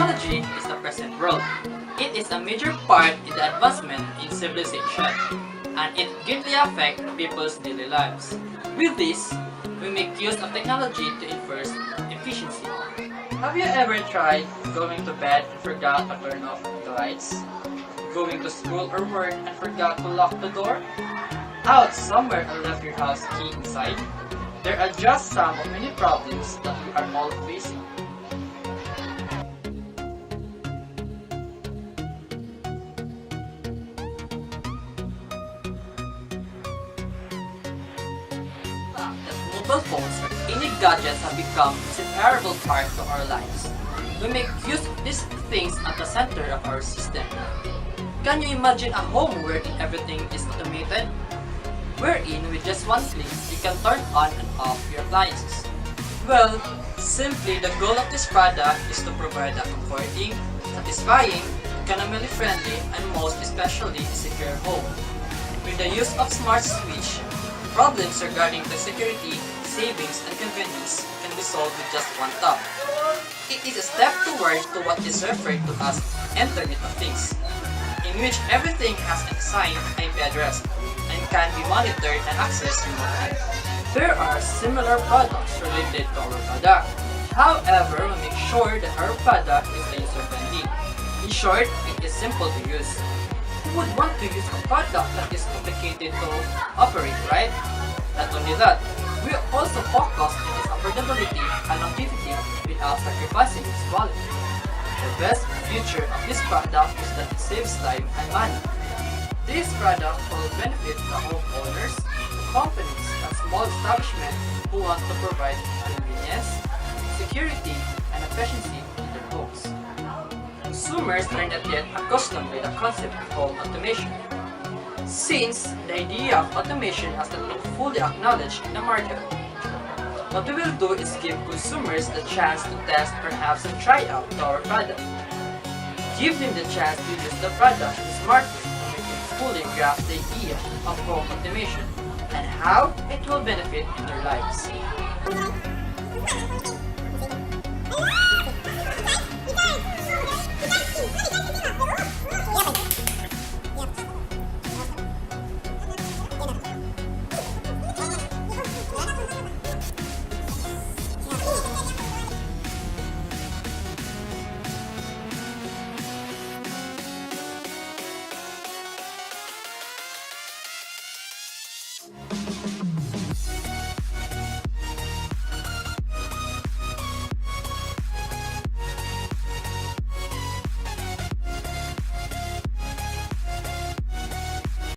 Technology is the present world. It is a major part in the advancement in civilization, and it greatly affects people's daily lives. With this, we make use of technology to enforce efficiency. Have you ever tried going to bed and forgot to turn off the lights? Going to school or work and forgot to lock the door? Out somewhere and left your house key inside? There are just some of many problems that we are all facing. Mobile phones or any gadgets have become a inseparable part of our lives. We make use of these things at the center of our system. Can you imagine a home wherein everything is automated? Wherein with just one click, you can turn on and off your appliances. Well, simply the goal of this product is to provide a comforting, satisfying, economically friendly, and most especially secure home. With the use of Smart Switch, problems regarding the security, savings, and convenience can be solved with just one tap. It is a step toward to what is referred to as Internet of Things, in which everything has an assigned IP address and can be monitored and accessed remotely. There are similar products related to our product. However, we make sure that our product is user-friendly. In short, it is simple to use. Who would want to use a product that is complicated to operate, right? Not only that, we also focus on its affordability and longevity without sacrificing its quality. The best feature of this product is that it saves time and money. This product will benefit the homeowners, companies, and small establishments who want to provide convenience, security, and efficiency in their homes. Consumers are not yet accustomed with the concept of home automation, since the idea of automation has not been fully acknowledged in the market. What we will do is give consumers the chance to test, perhaps and try out our product. Give them the chance to use the product smartly to make them fully grasp the idea of home automation and how it will benefit in their lives.